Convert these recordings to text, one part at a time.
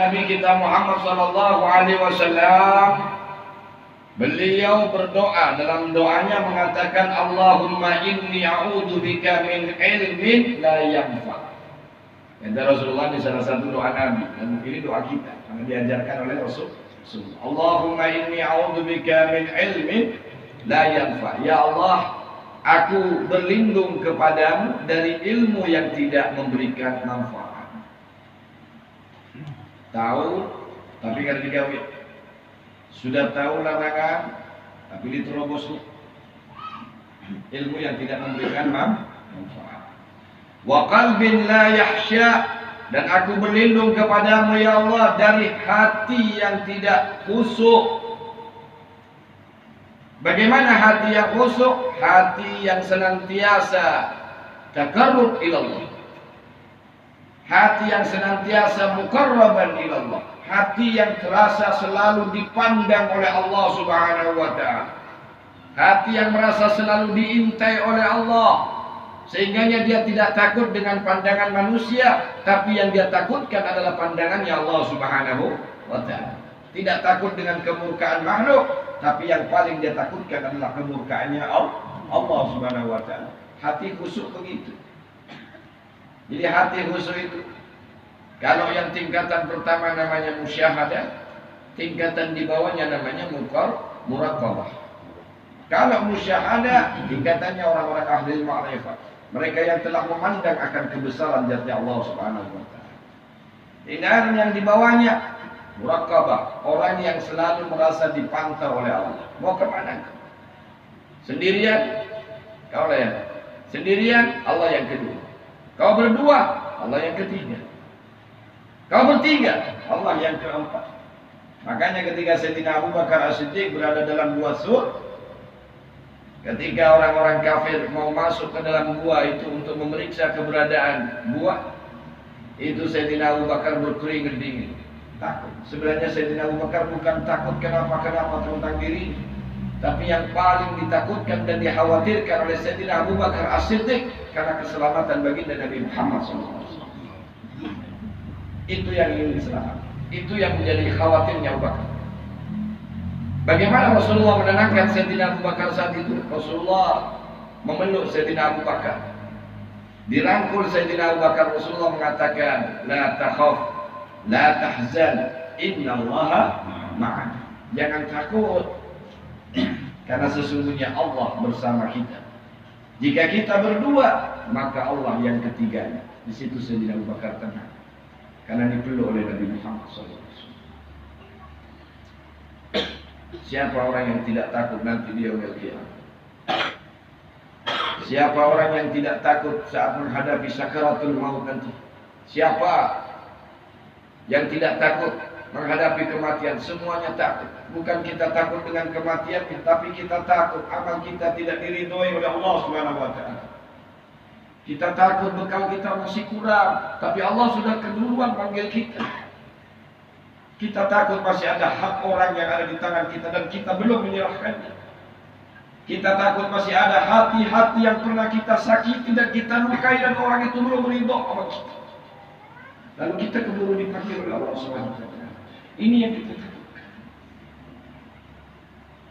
Nabi kita Muhammad sallallahu alaihi wasallam, beliau berdoa, dalam doanya mengatakan Allahumma inni a'udzubika min ilmin la yanfa. Kata Rasulullah di salah satu doa Nabi, dan ini doa kita karena diajarkan oleh Rasul. Allahumma inni a'udzubika min ilmin la yanfa. Ya Allah, aku berlindung kepadamu dari ilmu yang tidak memberikan manfaat. Tahu, tapi kan digawe. Sudah tahu larangan, tapi diterobos ilmu yang tidak memberikan manfaat. Wa qalbin la yahsya, dan aku berlindung kepadamu ya Allah dari hati yang tidak khusyuk. Bagaimana hati yang khusyuk? Hati yang senantiasa taqarrub ila Allah. Hati yang senantiasa muqarraban ila Allah. Hati yang terasa selalu dipandang oleh Allah Subhanahu wa taala. Hati yang merasa selalu diintai oleh Allah, sehingga dia tidak takut dengan pandangan manusia, tapi yang dia takutkan adalah pandangannya Allah Subhanahu wa taala. Tidak takut dengan kemurkaan makhluk, tapi yang paling dia takutkan adalah kemurkaannya Allah Subhanahu wa taala. Hati khusyuk begitu. Jadi hati khusyuk itu, kalau yang tingkatan pertama namanya musyahadah, tingkatan di bawahnya namanya muraqabah. Kalau musyahadah, tingkatannya orang-orang ahli ma'rifat, mereka yang telah memandang akan kebesaran zat Allah Subhanahu wa taala. Dan yang di bawahnya muraqabah, orang yang selalu merasa dipantau oleh Allah. Mau kemana? Sendirian, kau lihat. Sendirian, Allah yang kedua. Kau berdua, Allah yang ketiga. Kau bertiga, Allah yang keempat. Makanya ketika Sayyidina Abu Bakar As-Siddiq berada dalam gua Sur, ketika orang-orang kafir mau masuk ke dalam gua itu untuk memeriksa keberadaan gua, itu Sayyidina Abu Bakar berkeringat dingin, takut. Sebenarnya Sayyidina Abu Bakar bukan takut kenapa tentang diri, tapi yang paling ditakutkan dan dikhawatirkan oleh Sayyidina Abu Bakar As-Siddiq karena keselamatan baginda Nabi Muhammad SAW. Itu yang ingin diselamatkan. Itu yang menjadi khawatirnya Abu Bakar. Bagaimana Rasulullah menenangkan Sayyidina Abu Bakar saat itu? Rasulullah memeluk Sayyidina Abu Bakar, dirangkul Sayyidina Abu Bakar. Rasulullah mengatakan, la takhaf, la tahzan, innallaha ma'ana. Jangan takut, karena sesungguhnya Allah bersama kita. Jika kita berdua, maka Allah yang ketiganya. Di situ Sayyidina Abu Bakar tenang, karena dipeluk oleh Nabi Muhammad SAW. Siapa orang yang tidak takut nanti di yaumil qiyamah? Siapa orang yang tidak takut saat menghadapi sakaratul maut nanti? Siapa yang tidak takut menghadapi kematian? Semuanya takut. Bukan kita takut dengan kematian, tapi kita takut amal kita tidak diridhoi oleh Allah Subhanahu wa taala. Kita takut bekal kita masih kurang, tapi Allah sudah keduluan panggil kita. Kita takut masih ada hak orang yang ada di tangan kita dan kita belum menyerahkannya. Kita takut masih ada hati-hati yang pernah kita sakiti dan kita lukai dan orang itu belum ridho sama kita. Lalu kita keburu dipanggil oleh Allah Subhanahu wa taala. Ini yang kita takutkan.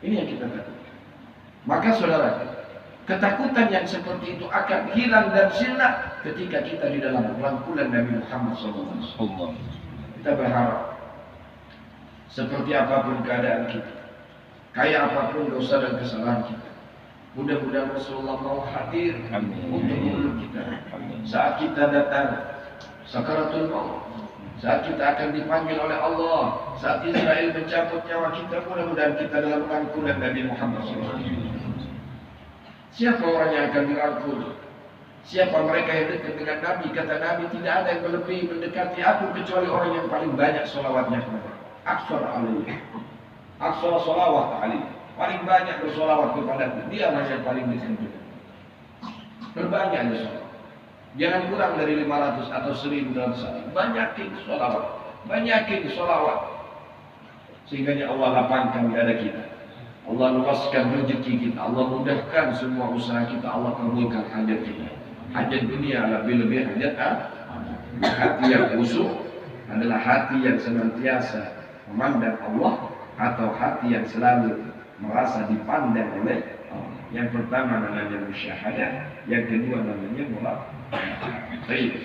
Ini yang kita takutkan. Maka saudara, ketakutan yang seperti itu akan hilang dan sirna ketika kita di dalam rangkulan Nabi Muhammad SAW. Kita berharap seperti apapun keadaan kita, kaya apapun dosa dan kesalahan kita, mudah-mudahan Rasulullah mau hadir untuk memeluk kita saat kita datang sakaratul maut, saat kita akan dipanggil oleh Allah, saat Israel mencabut nyawa kita. Mudah-mudahan kita dalam rangkulan Nabi Muhammad SAW. Siapa orang yang akan dirangkul? Siapa mereka yang dekat dengan Nabi? Kata Nabi, tidak ada yang melebihi mendekati aku kecuali orang yang paling banyak sholawatnya kepada Aksar alaihi, aksar sholawat alaihi, paling banyak bersolawat kepada aku. Dia yang paling dekat. Berbanyak sholawat. Jangan kurang dari 500 atau 1000 dalam sehari. Banyakin sholawat, banyakin sholawat, sehingga Allah lapangkan dada kita, Allah luaskan rezeki kita, Allah mudahkan semua usaha kita, Allah kabulkan hajat kita. Hajat dunia lebih-lebih hajat hati yang khusyuk, adalah hati yang senantiasa memandang Allah atau hati yang selalu merasa dipandang oleh Allah. Yang pertama namanya musyahadah, yang kedua namanya muraqabah. Baik.